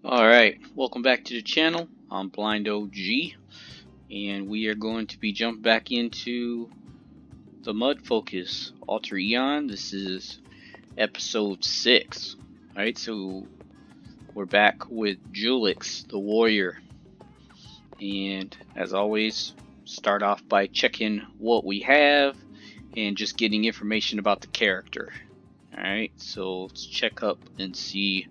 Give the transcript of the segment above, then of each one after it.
Alright, welcome back to the channel. I'm Blind OG, and we are going to be jumping back into the Focus Alter Aeon. This is episode 6. Alright, so we're back with Julix, the warrior. And as always, start off by checking what we have and just getting information about the character. Alright, so let's check up and see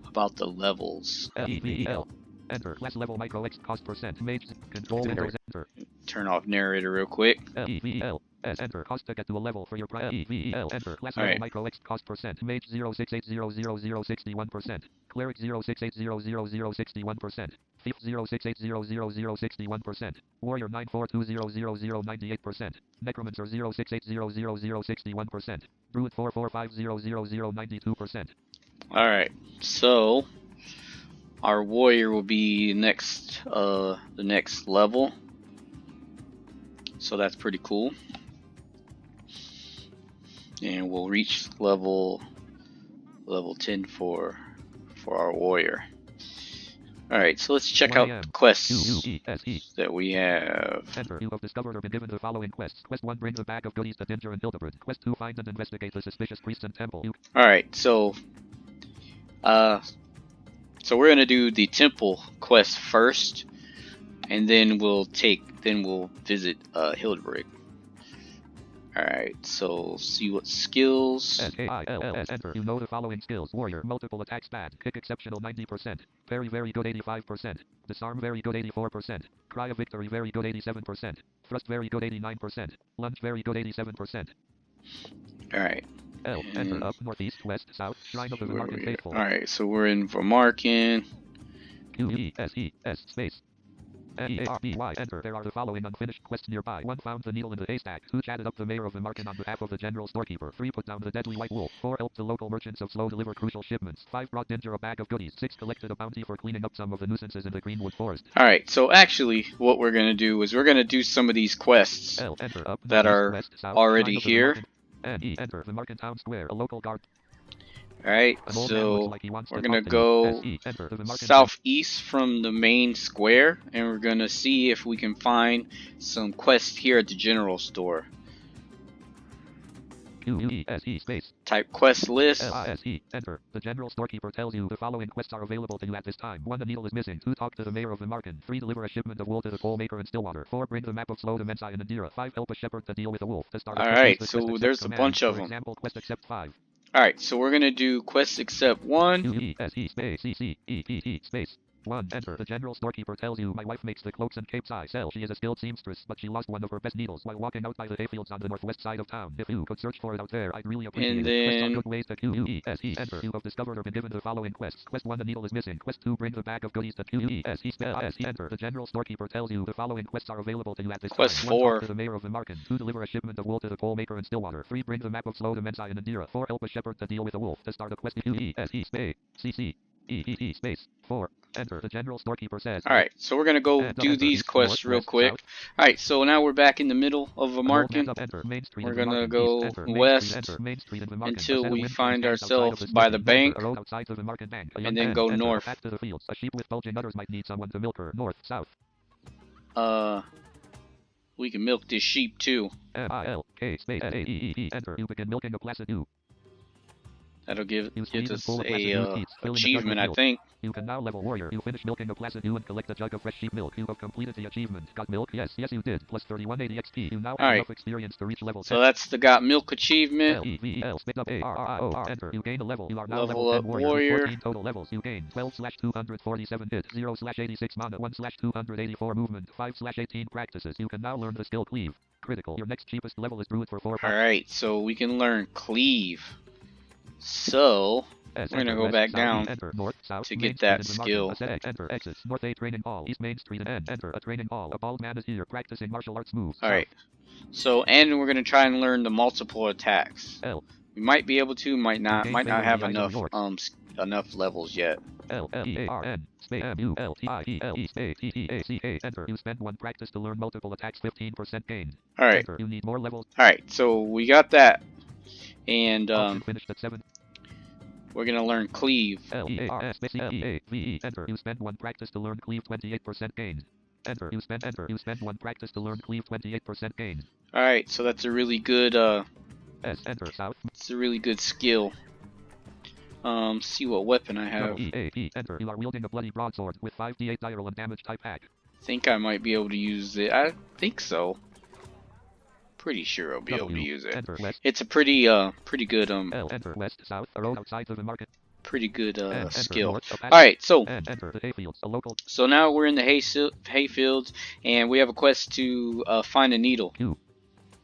about the levels. L. Enter. Class level micro X cost percent. Mage. Control Windows. Enter. Turn off narrator real quick. L. S. Enter. Cost to get to a level for your prior. L. Enter. Class level micro X cost percent. Mage 0680061%. Cleric 0680061%. Thief 0680061%. Warrior 9420098%. Necromancer 0680061%. Druid 4450092%. Alright, so our warrior will be the next level. So that's pretty cool. And we'll reach level 10 for our warrior. Alright, so let's check out the quests that we have. Enter. You have discovered or been given the following quests. Quest 1, bring the bag of goodies to Dinger and Hildebrand. Quest 2, find and investigate the suspicious priest and temple. Alright, so we're gonna do the temple quest first, and then we'll visit Hildebrand. Alright, so see what skills. S-A-I-L-S. Enter. You know the following skills. Warrior, multiple attacks bad. Kick exceptional 90%. Very, very good 85%. Disarm very good 84%. Cry of victory very good 87%. Thrust very good 89%. Lunge very good 87%. Alright. L. Enter. Up, northeast, west, south. Shrine of the Vemarkin faithful. Alright, so we're in Vemarkin. Q-E-S-E-S space. A-R-B-Y. Enter. There are the following unfinished quests nearby. 1. Found the needle in the haystack. 2. Chatted up the mayor of Vemerkin on behalf of the general storekeeper. 3. Put down the deadly white wolf. 4. Helped the local merchants of Slow deliver crucial shipments. 5. Brought Dinger a bag of goodies. 6. Collected a bounty for cleaning up some of the nuisances in the Greenwood Forest. Alright, so actually what we're going to do is we're going to do some of these quests that are already here. N-E. Enter. Vemarkin Town Square. A local guard. Alright, so we're gonna go southeast from the main square, and we're gonna see if we can find some quests here at the general store. Q-U-E-S-E space. Type quest list. L-I-S-E. Enter. The general storekeeper tells you the following quests are available to you at this time. 1. The needle is missing. 2. Talk to the mayor of Vemarkin. 3. Deliver a shipment of wool to the coal maker in Stillwater. 4. Bring the map of Slow to Mensai and Indira. 5. Help a shepherd to deal with a wolf. Alright, so there's a bunch of them. Example, quest accept 5. Alright, so we're gonna do quest except 1. Q-E-S-E space C-C-E-P-E space 1. Enter. The general storekeeper tells you, my wife makes the cloaks and capes I sell. She is a skilled seamstress, but she lost one of her best needles while walking out by the hayfields on the northwest side of town. If you could search for it out there, I'd really appreciate it. Quests are good ways to Q-U-E-S-E. Enter. You have discovered or been given the following quests. Quest 1, the needle is missing. Quest 2, bring the bag of goodies to Q-U-E-S-E S-E. Enter. The general storekeeper tells you the following quests are available to you at this Quest time. 4. 1. Talk to the mayor of Vemarkin. 2. Deliver a shipment of wool to the coal maker in Stillwater. 3. Bring the map of Slow to Mensai and Indira. 4. Help a shepherd to deal with a wolf. To start a quest, Q-U-E-S-E space C-C-E-E space 4. Enter. The general storekeeper says. Alright, so we're gonna go do these quests real quick. Alright, so now we're back in the middle of Vemarkin. We're gonna go west until we find ourselves by the bank, and then go north. A sheep with bulging udders might need someone to milk her. North, south. We can milk this sheep too. M-I-L-K space A-E-E-E. Enter. You begin milking a placid ewe. That'll give us a achievement, I think. You can now level warrior. You finish milking a placid ewe and collect a jug of fresh sheep milk. You have completed the achievement. Got milk? Yes, you did. Plus 3180 XP. You now have enough experience to reach level 10. So that's the got milk achievement. L-E-V-E-L spit up A-R-R-O-R. Enter. You gain a level. You are now level 10 warrior. 14 total levels. You gain 12/247 hit, 0/86 mana, 1/284 movement, 5/18 practices. You can now learn the skill cleave. Critical. Your next cheapest level is druid for 4. Alright, so we can learn cleave. So we're gonna go back down to get that skill. Enter exits. North A training hall. East Main Street and N. Enter a training hall. A bald man is here practicing martial arts moves. Alright. So and we're gonna try and learn the multiple attacks. L. We might be able to, might not have enough levels yet. L-L-E-A-R-N M-U-L-T-I-E-L-E space T-E-A-C-A. Enter. You spend 1 practice to learn multiple attacks, 15% gain. Alright. Enter. You need more levels. Alright, so we got that. And finished at 7. we're gonna learn cleave. L-E-A-R-S-P-C-E-A-V-E. Enter. You spend 1 practice to learn cleave, 28% gain. Enter. You spend 1 practice to learn cleave, 28% gain. Alright, so that's a really good S. Enter. South. it's a really good skill. See what weapon I have. E-A-P. Enter. You are wielding a bloody broadsword with 5d8 Ireland damage type hack. Think I might be able to use it. I think so. Pretty sure I'll be able to use it. Enter. West. It's a pretty good L. Enter. West. South. A road outside the Vemarkin. pretty good Enter. skill. North. Alright, so Enter the hayfields. A local. so now we're in the hayfields, and we have a quest to find a needle.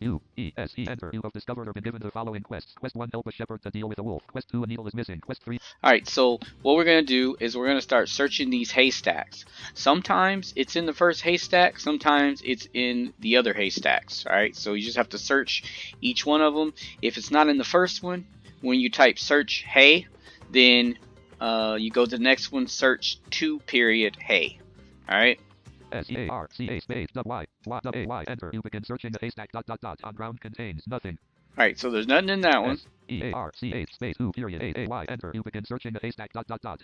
U-E-S-E. Enter. You have discovered or been given the following quests. Quest 1, help a shepherd to deal with a wolf. Quest 2, a needle is missing. Quest 3. Alright, so what we're going to do is we're going to start searching these haystacks. Sometimes it's in the first haystack, sometimes it's in the other haystacks. Alright, so you just have to search each one of them. If it's not in the first one, when you type search hay, then you go to the next one, search 2 hay. Alright? S-E-A-R-C-A space W-Y, W-A-Y, enter. You begin searching the haystack, ... on ground contains nothing. Alright, so there's nothing in that one. S-E-A-R-C-A space 2 A-A-Y, enter. You begin searching the haystack, ...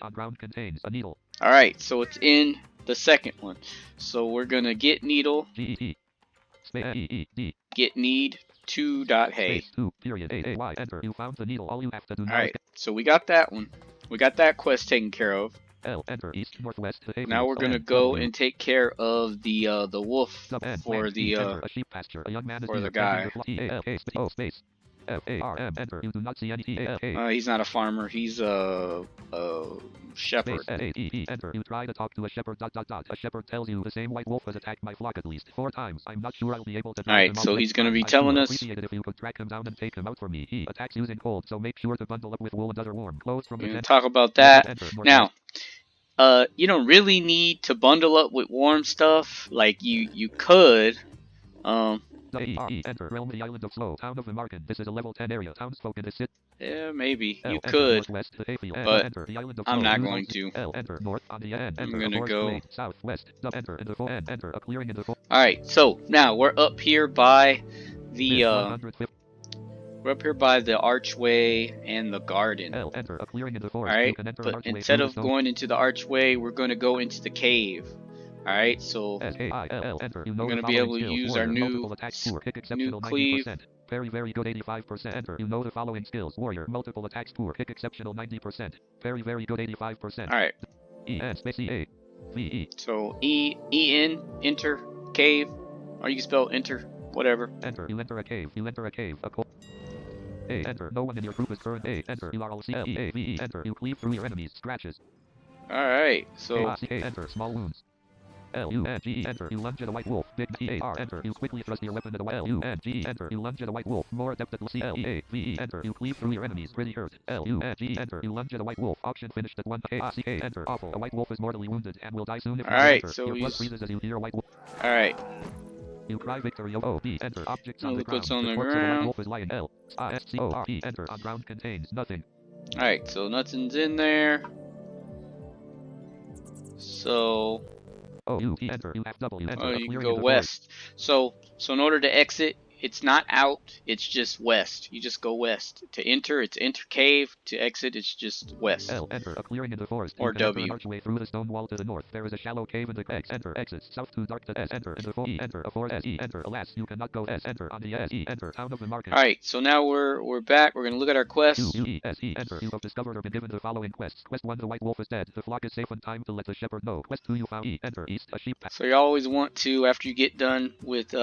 on ground contains a needle. Alright, so it's in the second one. So we're gonna get needle, G-E-T, space E-E-D, get need 2.hay. space 2 A-A-Y, enter. You found the needle. All you have to do now Alright, so we got that one. We got that quest taken care of. L, enter. East, northwest, the hayfields. Now we're gonna go and take care of the wolf for the a sheep pasture. A young man is for the here, guy. E-A-L-K, space F-A-R-M, enter. You do not see any E-A-L-K. He's not a farmer. He's a shepherd. S-A-E-E, enter. You try to talk to a shepherd, ... A shepherd tells you the same white wolf has attacked my flock at least 4 times. I'm not sure I'll be able to drive him Alright, out so next he's gonna time. be I'd telling sure us. appreciate it if you could track him down and take him out for me. He attacks using cold, so make sure to bundle up with wool and other warm clothes from We're the gonna tent. talk about that. Enter. Now, you don't really need to bundle up with warm stuff. Like you could. Enter. Realm the island of Slow. Town of Vemarkin. This is a level 10 area. Townsfolk in this city. Yeah, maybe you Enter. could, Northwest, the hayfield. but Enter. The island of I'm Slow. not Use going also- to. L. Enter. North on the end. I'm Enter. gonna Forest go. Glade. Southwest. Enter. In the enter. A clearing in the forest. Alright, so now we're up here by the 150. we're up here by the archway and the garden. L. Enter. A clearing in the forest. Alright, You can enter but archway instead through of the stone. going into the archway, we're gonna go into the cave. Alright, so S-A-I-L-L. Enter. You know we're the gonna be following able to skills. use our Warrior. new Multiple attack poor. Kick exceptional cleave. 90%. Very, very good 85%. Enter. You know the following skills. Warrior. Multiple attacks poor. Kick exceptional 90%. Very, very good 85%. Alright, E-N space E-A. V-E. so E-N, enter, cave, or you can spell enter, whatever. Enter. You enter a cave. You enter a cave. A A. Enter. No one in your group is burned. A. Enter. You are all C-L-E-A-V-E. Enter. You cleave through your enemies. Scratches. Alright, so A-C-A. Enter. Small wounds. L-U-N-G-E. Enter. You lunge at a white wolf. Big E-A-R. Enter. You quickly thrust your weapon at a white L-U-N-G-E. Enter. You lunge at a white wolf. More adept at C-L-E-A-V-E. Enter. You cleave through your enemies. Pretty hurt. L-U-N-G-E. Enter. You lunge at a white wolf. Auction finished at 1 A-C-A. Enter. Awful. A white wolf is mortally wounded and will die soon if you Alright, enter. so Your blood he's- freezes as you hear a white wolf. alright. You cry victory. O-O-B. Enter. Objects on the Look ground. what's on the corpse of a white ground. wolf is lying. L-S-C-O-R-E. Enter. On ground contains nothing. Alright, so nothing's in there. So O-U-T. Enter. You have W. Enter. oh, A you can clearing go in the forest. west. So in order to exit, it's not out, it's just west. You just go west. To enter, it's enter cave. To exit, it's just west. L. Enter. A clearing in the forest. Or You can enter W. an archway through the stone wall to the north. There is a shallow cave in the X. Enter. Exits. South to dark to S. Enter. In the forest. E. Enter. A forest. S. E. Enter. Alas, you cannot go S. Enter. On the S. E. Enter. Town of Vemarkin. Alright, so now we're back. We're gonna look at our quest. U-E-S-E. Enter. You have discovered or been given the following quests. Quest 1. The white wolf is dead. The flock is safe and time to let the shepherd know. Quest 2. You found E. Enter. East. A sheep. So you always want to, after you get done with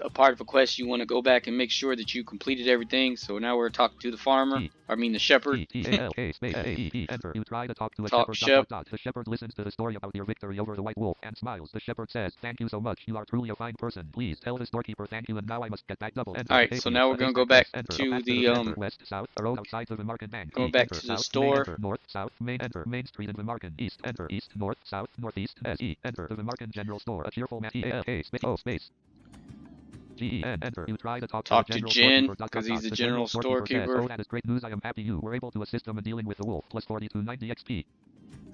a part of a quest, you want to go back and make sure that you completed everything. So now we're talking to the farmer, I mean the shepherd. E-T-A-L-K space A-E-E. Enter. You try to talk to a Talk shepherd. The shepherd listens to the story about your victory over the white wolf and smiles. The shepherd says, "Thank you so much. You are truly a fine person. Please tell the storekeeper thank you, and now I must get back double." Enter. Alright, so now we're gonna go back to the west, south, a road outside the Vemarkin Bank. Going back to the south, store. Enter. North, south, main. Enter. Main Street in Vemarkin. East. Enter. East, north, south, northeast. S-E. Enter. The Vemarkin General Store. A cheerful man. E-A-L-K space O space. G-E-N. Enter. You try to talk Talk to to the Jin, storekeeper. because he's the general general storekeeper. says, "Oh, that is great news. I am happy you were able to assist him in dealing with the wolf. Plus 40 to 90 XP."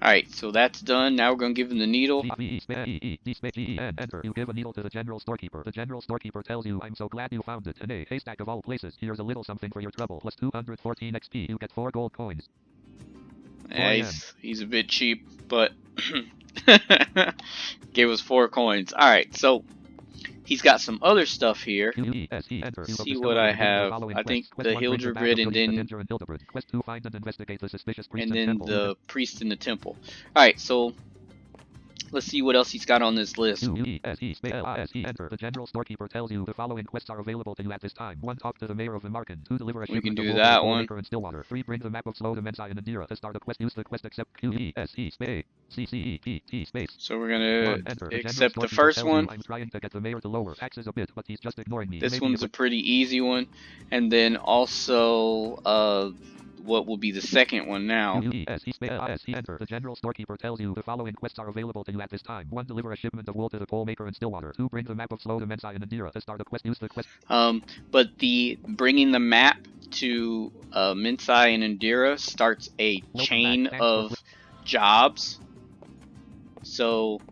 Alright, so that's done. Now we're going to give him the needle. Enter. You give a needle to the general storekeeper. The general storekeeper tells you, I'm so glad you found it. In a haystack of all places. Here's a little something for your trouble. Plus 214 XP. You get 4 gold coins. Yeah, he's a bit cheap, but gave us 4 coins. Alright, so he's got some other stuff here. Let's see what I have. I think the Hildebrid and then the priest in the temple. Alright, so let's see what else he's got on this list. The general storekeeper tells you the following quests are available to you at this time. 1. Talk to the mayor of Vemarkin. 2. Deliver a shipment of wool to the coalmaker in Stillwater. 3. Bring the map of Slow to Mensa in Indira. To start a quest, use the quest accept space. So we're gonna accept the first one. I'm trying to get the mayor to lower taxes a bit, but he's just ignoring me. This one's a pretty easy one. And then also what will be the second one now. The general storekeeper tells you the following quests are available to you at this time. 1. Deliver a shipment of wool to the coalmaker in Stillwater. 2. Bring the map of Slow to Mensa in Indira. To start a quest, use the quest. But the bringing the map to Mensa and Indira starts a chain of jobs. So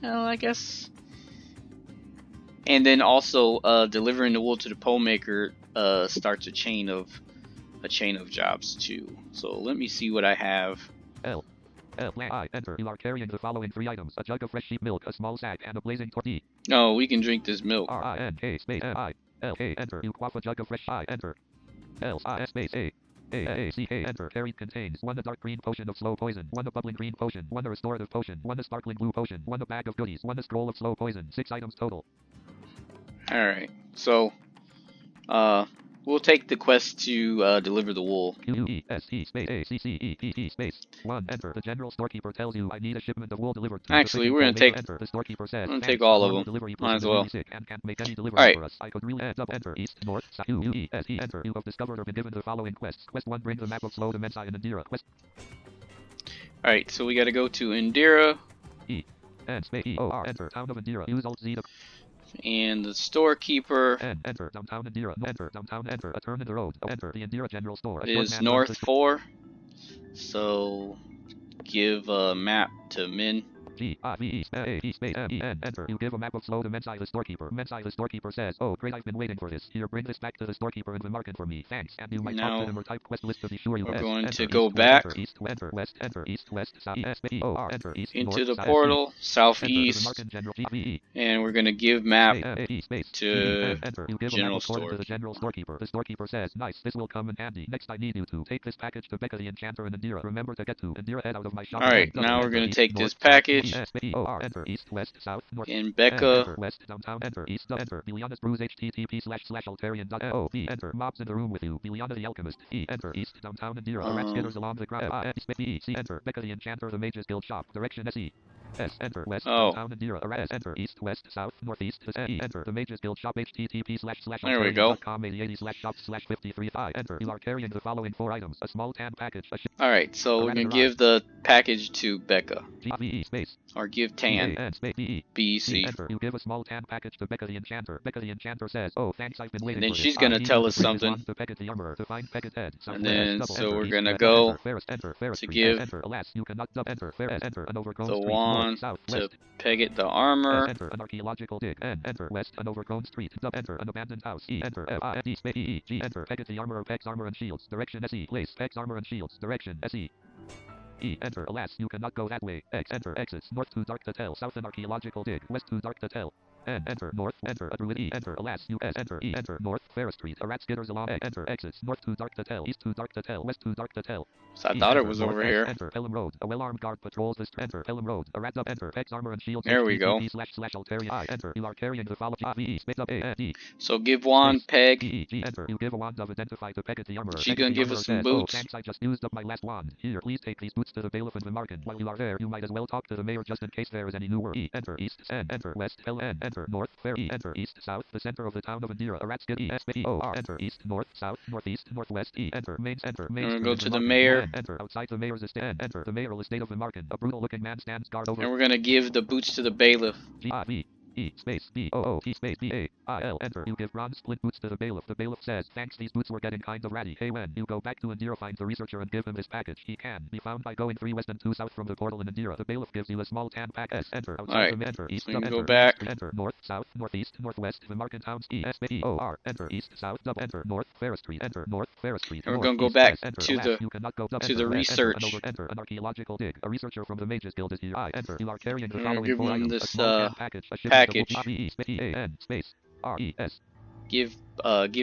I guess. And then also delivering the wool to the pole maker starts a chain of jobs too. So let me see what I have. Enter. You are carrying the following 3 items: a jug of fresh sheep milk, a small sack, and a blazing tortilla. No, we can drink this milk. R-I-N-K space M-I-L-K. Enter. You quaff a jug of fresh I. Enter. L-I space A-C-K. Enter. Carried contains 1 a dark green potion of slow poison, 1 a bubbling green potion, 1 a restorative potion, 1 a sparkling blue potion, 1 a bag of goodies, 1 a scroll of slow poison. 6 items total. Alright, so we'll take the quest to deliver the wool. Q-U-E-S-E space A-C-C-E-P-T space 1. Enter. The general storekeeper tells you, I need a shipment of wool delivered to Actually, we're gonna take the storekeeper says, I'm gonna take all of them. Might as well. And can't make any delivery for us. I could really end up. Enter. East, north, south, Q-U-E-S-E. Enter. You have discovered or been given the following quests. Quest 1. Bring the map of Slow to Mensa in Indira. Quest. Alright, so we gotta go to Indira. E. N space E-O-R. Enter. Town of Indira. Use Alt Z to... And the storekeeper enter. Downtown Indira. Enter. Downtown. Enter. A turn in the road. Enter. The Indira General Store. Is north 4. So give a map to Min. Enter. You give a map of Slow to Mensa the storekeeper. Mensa the storekeeper says, oh great, I've been waiting for this. Here, bring this back to the storekeeper in Vemarkin for me. Thanks. And you might talk to him or type quest list to be sure you we're going to go back into the portal southeast, and we're going to give map to general store. The general storekeeper. The storekeeper says, nice, this will come in handy. Next I need you to take this package to B.O.G the enchanter in Indira. Remember to get to Indira, head out of my shop. Alright, now we're going to take this package east, west, south, north, in B.O.G west, downtown, enter, east, enter, Biliana's Brews, http://altarian.o.v, enter, mobs in the room with you, Biliana the alchemist, E, enter, east, downtown, Indira, rat skitters along the ground, C, enter, B.O.G the enchanter, the mages guild shop, direction SE. S, enter, west, downtown, Indira, S, enter, east, west, south, northeast, E, enter, the mages guild shop, There we go. http://altarian.com/80/shop/53, I, enter, you are carrying the following 4 items, a small tan package, Alright, so we're going to give the package to B.O.G, space. Or give tan. B-E-C. You give a small tan package to B.O.G the enchanter. B.O.G the enchanter says, oh, thanks, I've been waiting and then for she's this. going to tell us something. To B.O.G the armorer to find B.O.G's head. And then, so we're going to go to give Alas, you cannot enter, an overgrown the wand to B.O.G the armor. Enter an archaeological dig. Enter west, an overgrown street. Enter an abandoned house. E, enter F-I-N-D space E-E-G. Enter B.O.G the armorer. B.O.G's armor and shields. Direction S-E. Place B.O.G's armor and shields. Direction S-E. E, enter, alas, you cannot go that way. X, enter, exits, north to dark to tell, south an archaeological dig, west to dark to tell. N, enter, north, enter, a druid. E, enter, alas, U-S, enter, E, enter, north, Ferris Street, a rat skitters along, enter, exits, north to dark to tell, east to dark to tell, west to dark to tell. So I thought it was over here. Enter, Pelham Road, a well-armed guard patrols this, enter, Pelham Road, a rat up, enter, B.O.G's armor and shields. There we go. //Alter Aeon, enter, you are carrying the following, A-N-D. So give wand B.O.G. Enter, you give a wand of identify to B.O.G the armorer. She's gonna give us some boots. Oh, thanks, I just used up my last wand. Here, please take these boots to the bailiff in Vemarkin. While you are there, you might as well talk to the mayor just in case there is any new word. E, enter, east, N, enter, west, L, N, enter, north, fair, E, enter, east, south, the center of the town of Indira, a rat skid, E, S, B, O, R, enter, east, north, south, northeast, northwest, E, enter, mains, enter, mains. We're gonna go to the mayor. N, enter, outside the mayor's estate, N, enter, the mayoral estate of Vemarkin. A brutal-looking man stands guard over. And we're gonna give the boots to the bailiff. G-I-V. E space B-O-O-T space B-A-I-L. Enter. You give bronze split boots to the bailiff. The bailiff says, thanks, these boots were getting kind of ratty. Hey, when you go back to Indira, find the researcher and give him his package. He can be found by going 3 west and 2 south from the portal in Indira. The bailiff gives you a small tan pack S. Enter. Outside Alright, enter. East so we can enter. go back. Enter. North, south, northeast, northwest. Vemarkin towns E-S-B-E-O-R. Enter. East, south, dub. Enter. North, Ferris Street. Enter. North, Ferris Street. And we're North, gonna go east, back west. Enter. to Alas, the you cannot go dub. to Enter. the West. Enter. research. Enter. An archaeological dig. A researcher from the mages guild is here. I enter. You are carrying the I'm gonna following give 4 him items. A this small tan package. A shipment package. of E-E-N space R-E-S. Give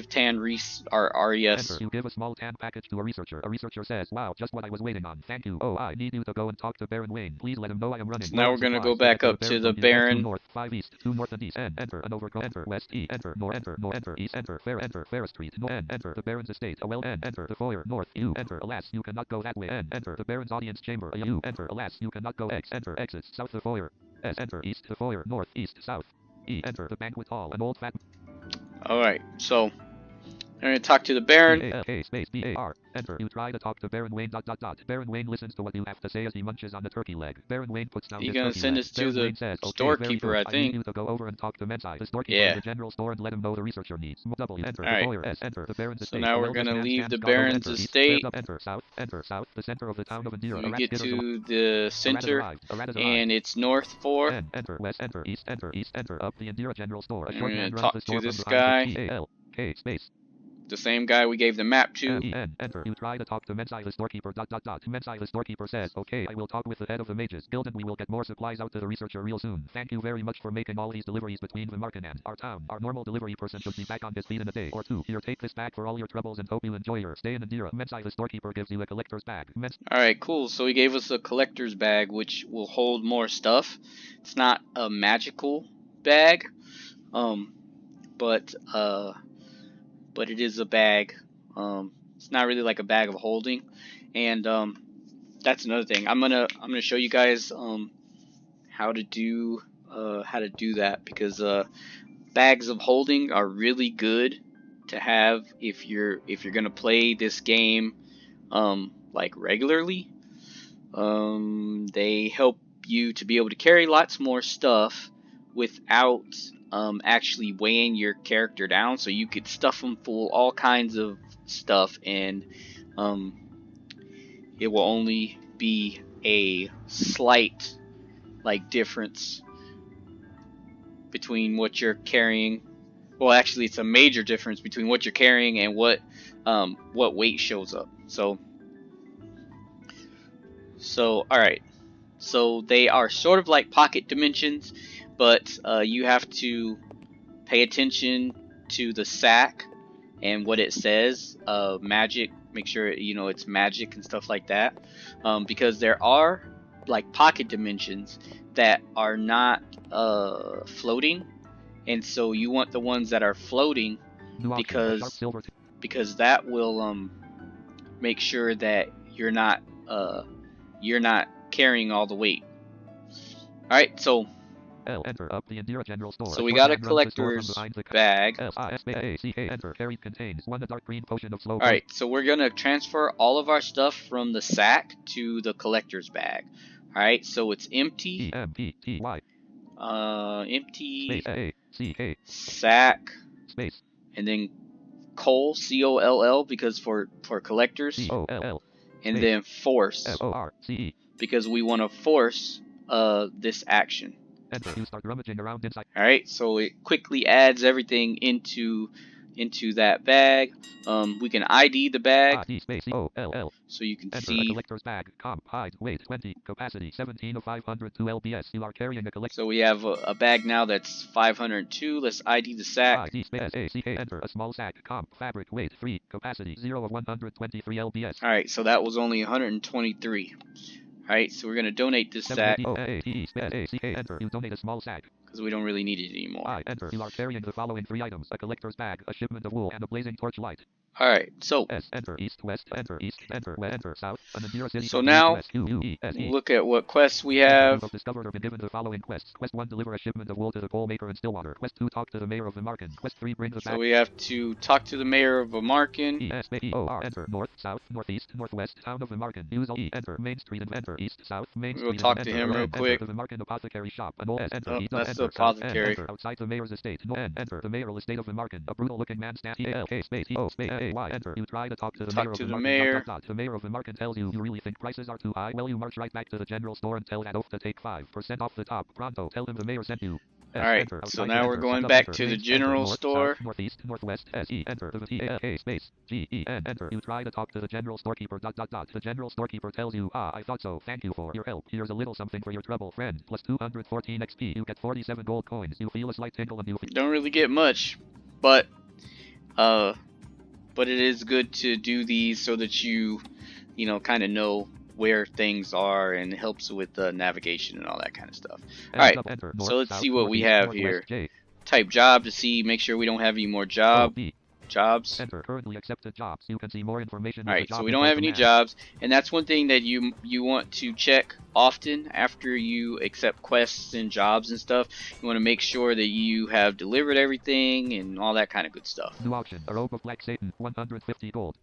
Tan Reese our RES. Enter. You give a small tan package to a researcher. A researcher says, wow, just what I was waiting on. Thank you. Oh, I need you to go and talk to Baron Wayne. Please let him know I am running. So now we're gonna go back up to the Baron. 2 north, 5 east, 2 north and east. N. Enter. An overgrown. Enter. West. E. Enter. North. Enter. North. Enter. East. Enter. Fair. Enter. Fair Street. No. N. Enter. The Baron's estate. A well. N. Enter. The foyer. North. U. Enter. Alas, you cannot go that way. N. Enter. The Baron's audience chamber. A. U. Enter. Alas, you cannot go. X. Enter. Exit. South the foyer. S. Enter. East the foyer. North. East. South. E. Enter. The banquet hall. An old fat. Alright, so I'm gonna talk to the Baron. A space B-A-R. Enter. You try to talk to Baron Wayne. Baron Wayne listens to what you have to say as he munches on the turkey leg. Baron Wayne puts down You're his gonna turkey send leg. us to the says, storekeeper, very I good. think. I need you to go over and talk to Mensai, the storekeeper Yeah. of the general store, and let him know the researcher needs. W. Enter. Alright. The foyer. S. Enter. The Baron's estate. now A we're gonna well-dressed man leave stands the guard over. Baron's Enter. East. estate. Enter. South. Enter. South. The center of the town of Indira. We A rat get kid or to the center, and it's north 4. N. Enter. West. Enter. East. Enter. East. Enter. Up the Indira general store. A I'm short gonna man runs talk the to store this from behind guy. the T-A-L-K space. The same guy we gave the map to. N. Enter. You try to talk to Mensai the storekeeper. Mensai the storekeeper says, okay, I will talk with the head of the mages guild and we will get more supplies out to the researcher real soon. Thank you very much for making all these deliveries between Vemarkin and our town. Our normal delivery person should be back on his feet in a day or 2. Here, take this bag for all your troubles and hope you enjoy your stay in Indira. Mensai the storekeeper gives you a collector's bag. Alright, cool. So he gave us a collector's bag, which will hold more stuff. It's not a magical bag, but it is a bag. It's not really like a bag of holding, and that's another thing. I'm gonna show you guys how to do that, because bags of holding are really good to have if you're gonna play this game like regularly. They help you to be able to carry lots more stuff without actually weighing your character down, so you could stuff them full all kinds of stuff, and it will only be a slight difference between what you're carrying. Well, actually, it's a major difference between what you're carrying and what weight shows up. So all right. So they are sort of like pocket dimensions, but you have to pay attention to the sack and what it says. Magic. Make sure it's magic and stuff like that, because there are like pocket dimensions that are not floating, and so you want the ones that are floating, because that will make sure that you're not carrying all the weight. All right, so enter up the Indira general store. So we got a collector's bag. Enter. Carried contains 1 dark green potion of slow. Alright, so we're gonna transfer all of our stuff from the sack to the collector's bag. Alright, so it's empty. E-M-P-T-Y. Empty. S-A-C-K. Sack. Space. And then coll, C-O-L-L, because for collectors. C-O-L-L. And then force. F-O-R-C-E. Because we want to force this action. Enter. You start rummaging around inside. Alright, so it quickly adds everything into that bag. We can ID the bag, C-O-L-L. so you can Enter. see. A collector's bag. Comp. Height. Weight. 20. Capacity. 17 of 502 lbs. You are carrying a collector. So we have a bag now that's 502. Let's ID the sack. S-A-C-K. Enter. A small sack. Comp. Fabric. Weight. 3. Capacity. 0 of 123 lbs. Alright, so that was only 123. Alright, so we're going to donate this sack, Enter. You donate a small sack. because we don't really need it anymore. Enter. You are carrying the following 3 items. A collector's bag, a shipment of wool, and a blazing torch light. Alright, so S, enter east, west, enter east, enter west, enter south, and the nearest city so code now west, U, E, S, E. look at what quests we Enter, have. you have discovered or been given the following quests. Quest 1, deliver a shipment of wool to the coal maker in Stillwater. Quest 2, talk to the mayor of Vemarkin. Quest 3, bring the So back. we have to talk to the mayor of Vemarkin. E, S, E, O, R, enter, north, south, northeast, northwest, town of Vemarkin. Use all E, enter, main street and enter, east, south, main We'll street talk and to enter, him real N, quick. enter, the Vemarkin apothecary shop. An S, enter, Oh, E, that's the enter, south, N, apothecary. enter, outside the mayor's estate. No, N, enter, the mayoral estate of Vemarkin. A brutal looking man stands, E, L, K, space, E, O, space, A, Y, enter. You try to talk to the mayor of Vemarkin. The mayor of Vemarkin tells you really think prices are too high. Well, you march right back to the general store and tell that oaf to take 5% off the top. Pronto, tell him the mayor sent you. Alright, so now we're going back to the general store. South, northeast, northwest, S, E, enter, the T, A, K, space, G, E, N, enter. You try to talk to the general storekeeper, The general storekeeper tells you, I thought so, thank you for your help. Here's a little something for your trouble, friend. Plus 214 XP, you get 47 gold coins. You feel a slight tingle and you don't really get much, but it is good to do these so that you kind of know where things are, and it helps with navigation and all that kind of stuff. Alright, so let's see what we have here. Type job to see, make sure we don't have any more jobs. Enter currently accepted jobs. You can see more information. Alright, so we don't have any jobs, and that's one thing that you want to check often after you accept quests and jobs and stuff. You want to make sure that you have delivered everything and all that kind of good stuff. New auction, a robe of black Satan, 150 gold.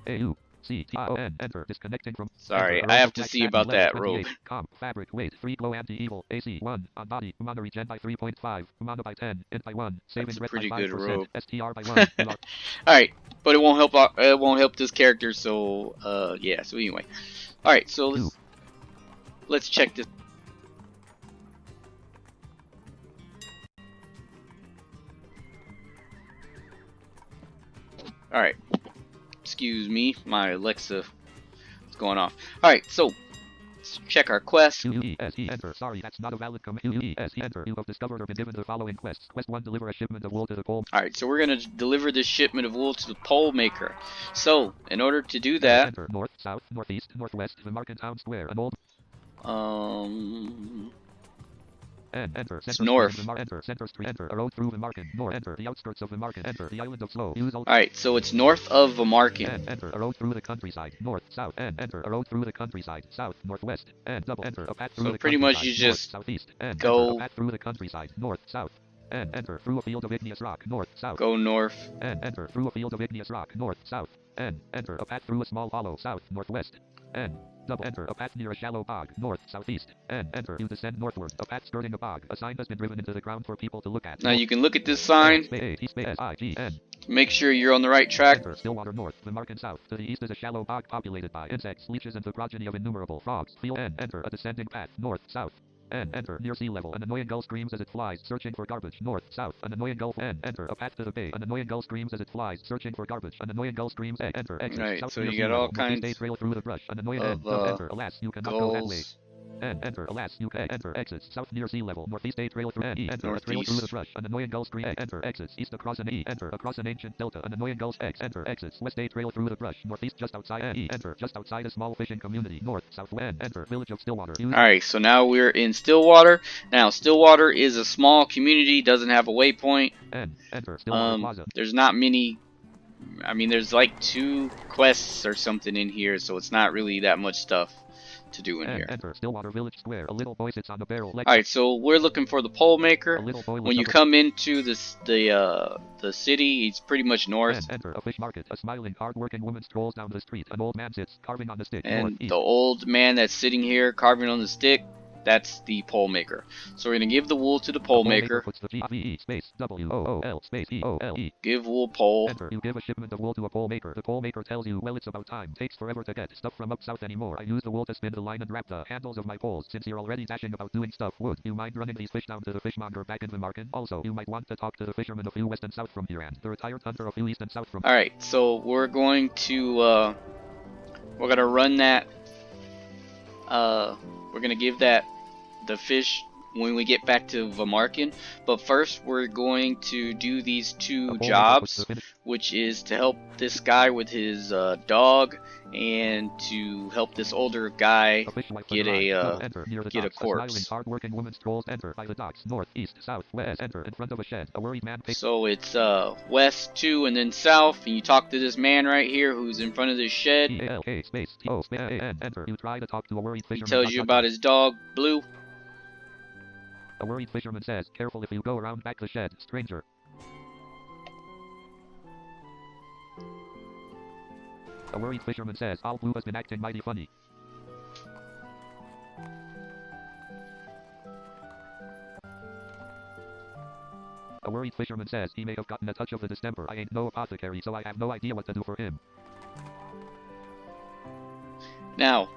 AU. C-T-O-N, enter, disconnecting from... Sorry, I have to see about that robe. Comp, fabric, weight, 3 glow anti-evil, AC, 1, on body, mana regen by 3.5, mana by 10, int by 1, saving red by 5%, pretty good robe. STR by 1. Alright, but it won't help this character, so, yeah, so anyway. Alright, so let's check this. Alright. Excuse me, my Alexa is going off. Alright, so let's check our quest. Enter. Sorry, that's not a valid command. Enter. You have discovered or been given the following quests. Quest 1, deliver a shipment of wool to the pole. Alright, so we're gonna deliver this shipment of wool to the pole maker. So, in order to do that, enter. North, south, northeast, northwest, Vemarkin town square, an old enter. It's north. Enter. Center street. Enter. A road through Vemarkin. North. Enter. The outskirts of Vemarkin. Enter. The island of Slow. Use all. Alright, so it's north of Vemarkin. Enter. A road through the countryside. North. South. Enter. A road through the countryside. South. Northwest. Double. Enter. A path through the countryside. So pretty much you just north, southeast. go. Enter. A path through the countryside. North. South. Enter. Through a field of igneous rock. North. South. Go north. Enter. Through a field of igneous rock. North. South. Enter. A path through a small hollow. South. Northwest. Double enter. A path near a shallow bog. North, southeast. Enter. You descend northward. A path skirting a bog. A sign has been driven into the ground for people to look at. Now you can look at this sign. Make sure you're on the right track. Enter. Stillwater north. Vemarkin south. To the east is a shallow bog populated by insects, leeches, and the progeny of innumerable frogs. Feel enter. A descending path. North, south. Enter. Near sea level. An annoying gull screams as it flies, searching for garbage. North, south. An annoying gull. Enter. A path to the bay. An annoying gull screams as it flies, searching for garbage. An annoying gull screams. Enter. Exit. Right, south so near you sea got all level. kinds Northeast trail through the brush. An annoying of enter. Alas, you cannot go that way. gulls. Enter. Alas, you can enter. Exits. South near sea level. Northeast a trail through enter. A trail through the brush. An annoying gull scream. Enter. Exits. East across an enter. Across an ancient delta. An annoying gull's enter. Exits. West a trail through the brush. Northeast just outside enter. Just outside a small fishing community. North. South enter. Village of Stillwater. Alright, so now we're in Stillwater. Now Stillwater is a small community. Doesn't have a waypoint. Enter. Stillwater Plaza. There's not many. I mean, there's like 2 quests or something in here, so it's not really that much stuff to do in here. Enter Stillwater Village Square. A little boy sits on a barrel. Alright, so we're looking for the pole maker. When you come into the city, it's pretty much north. Enter a fish market. A smiling, hard-working woman strolls down the street. An old man sits, carving on the stick. And the old man that's sitting here carving on the stick, that's the pole maker. So we're gonna give the wool to the pole maker. Give wool pole. Enter. You give a shipment of wool to a pole maker. The pole maker tells you, well, it's about time. Takes forever to get stuff from up south anymore. I use the wool to spin the line and wrap the handles of my poles. Since you're already dashing about doing stuff, would you mind running these fish down to the fishmonger back in Vemarkin? Also, you might want to talk to the fisherman a few west and south from here and the retired hunter a few east and south from. Alright, so we're going to we're gonna run that we're gonna give the fish when we get back to Vemarkin. But first, we're going to do these two Puts jobs, the finish. which is to help this guy with his dog, and to help this older guy A fish wife get arrives. a Double enter near the get a docks. A smiling, corpse. hard-working woman strolls. Enter by the docks. North, east, south, west. Enter in front of a shed. A worried man takes. So it's west 2 and then south, and you talk to this man right here who's in front of this shed. E-A-L-K space T-O space A-N. Enter. You try to talk to a worried He fisherman. tells you about his dog, Blue. A worried fisherman says, "Careful if you go around back the shed, stranger." A worried fisherman says, "All Blue has been acting mighty funny." A worried fisherman says, "He may have gotten a touch of the distemper. I ain't no apothecary, so I have no idea what to do for him." Now,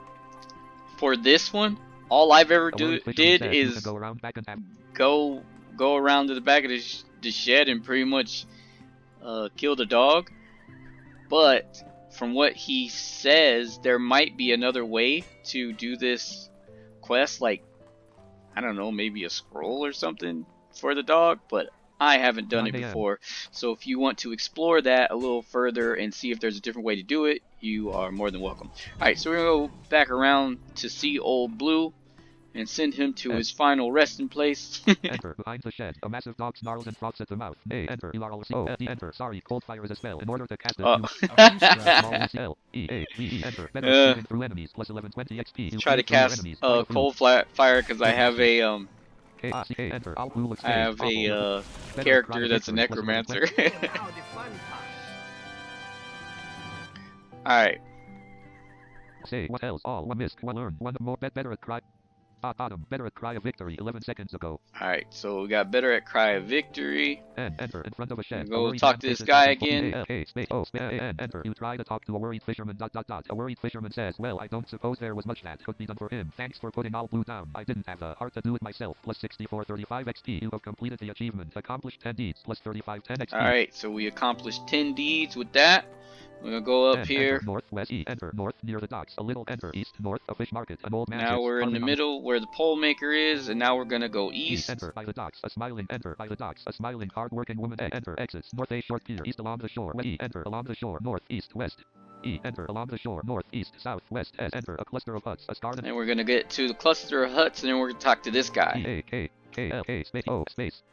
for this one, all I've ever A worried fisherman did says, "You can is go around back and have." go around to the back of the shed and pretty much kill the dog. But from what he says, there might be another way to do this quest, like, I don't know, maybe a scroll or something for the dog, but I haven't done it 9 a.m. before. So if you want to explore that a little further and see if there's a different way to do it, you are more than welcome. Alright, so we're going to go back around to see old Blue and send him to his final resting place. Enter behind the shed. A massive dog snarls and froths at the mouth. A enter. E-R-O-C-O-L-E enter. Sorry, cold fire is a spell. In order to cast it, you E-A-V-E enter. Better shooting through enemies. Plus 1120 XP. You Try to clear cast enemies. cold fire because I have a Enter. All blue looks I have a character that's a necromancer. Alright. Say what else? All one missed. One learned. One more. Better at cry. Bottom. Better at cry of victory. 11 seconds ago. Alright, so we got better at cry of victory. And enter in front of a shed. Go talk to this guy again. Enter. You try to talk to a worried fisherman. A worried fisherman says, "Well, I don't suppose there was much that could be done for him. Thanks for putting all blue down. I didn't have the heart to do it myself. Plus 6435 XP. You have completed the achievement. Accomplished 10 deeds. Plus 3510 XP. Alright, so we accomplished 10 deeds with that. We're gonna go up here. Enter north, west, enter north near the docks. A little enter east, north, a fish market. An old man. Now we're in the middle where the pole maker is, and now we're gonna go east. Enter by the docks. A smiling enter by the docks. A smiling, hard-working woman. Enter exits north. A short pier east along the shore. West, enter along the shore. North, east, west. Enter along the shore. North, east, south, west. Enter a cluster of huts. A star. And we're gonna get to the cluster of huts, and then we're gonna talk to this guy. E-A-K-K-L-A space O space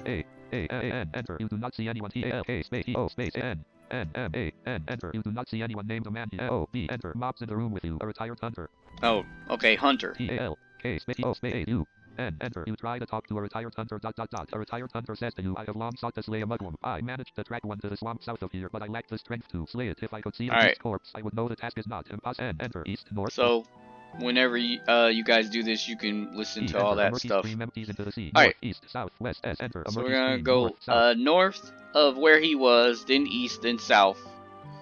A-A-N. Enter. You do not see anyone. E-A-L-K space E-O space N. N-M-A-N. Enter. You do not see anyone named Amanda. O-B. Enter. Mobs in the room with you. A retired hunter. Oh, okay, hunter. E-A-L-K space E-O space A-U. N. Enter. You try to talk to a retired hunter. A retired hunter says to you, "I have long sought to slay a mugwump. I managed to track one to the swamp south of here, but I lack the strength to slay it. If I could see its corpse, I would know the task is not impossible." Enter. East, north. So, whenever you guys do this, you can listen to all that stuff. Alright. East, south, west, S. Enter. So we're gonna go north of where he was, then east, then south.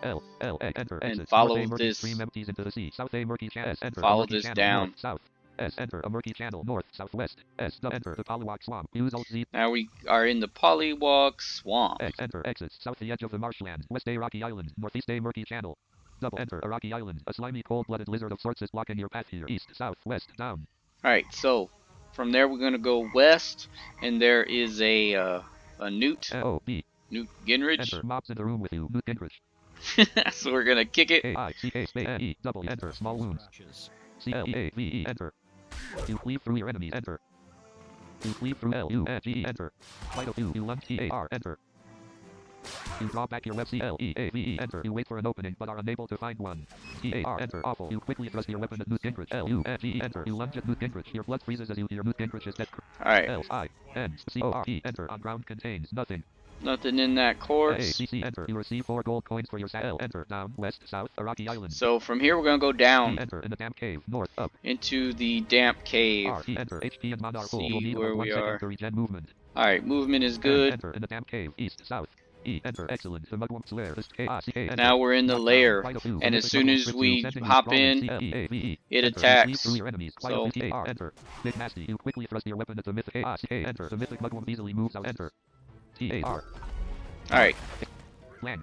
L, enter, and follow this. South a murky channel. Enter. Follow this down. North, south. S. Enter a murky channel. North, southwest. S. Enter the Polywog Swamp. Use Alt Z. Now we are in the Polywog Swamp. X. Enter exits. South the edge of the marshland. West a rocky island. Northeast a murky channel. Double enter a rocky island. A slimy, cold-blooded lizard of sorts is blocking your path here. East, south, west, down. Alright, so from there we're gonna go west, and there is a Newt. O-B. Newt Gingrich. Enter mobs in the room with you. Newt Gingrich. So we're gonna kick it. A-I-C-K-S-N-E. Double enter small wounds. C-L-E-A-V-E. Enter. You cleave through your enemies. Enter. You cleave through L-U-N-G. Enter. Fight of you lunge T-A-R. Enter. You draw back your web C-L-E-A-V-E. Enter. You wait for an opening but are unable to find one. T-A-R. Enter. Awful. You quickly thrust your weapon at Newt Gingrich. L-U-N-G. Enter. You lunge at Newt Gingrich. Your blood freezes as you hear Newt Gingrich's death. Alright. L-I-N-C-O-R-E. Enter. On ground contains nothing. Nothing in that corpse. A-C-C. Enter. You receive 4 gold coins for your L. Enter. Down, west, south, a rocky island. So from here we're gonna go down. Enter in the damp cave. North, up. Into the damp cave. R-E. Enter. HP and mod are full. You'll See need where about 1 we second are. to regen movement. Alright, movement is good. Enter in the damp cave. East, south. E. Enter. Excellent. The mugwump's lair. K-I-C-K. Now we're in the lair, and as soon as we hop in, it attacks. So enter. Big nasty. You quickly thrust your weapon at the mythic K-I-C-K. Enter. The mythic mugwump easily moves out. Enter. T-A-R. Alright. Blank.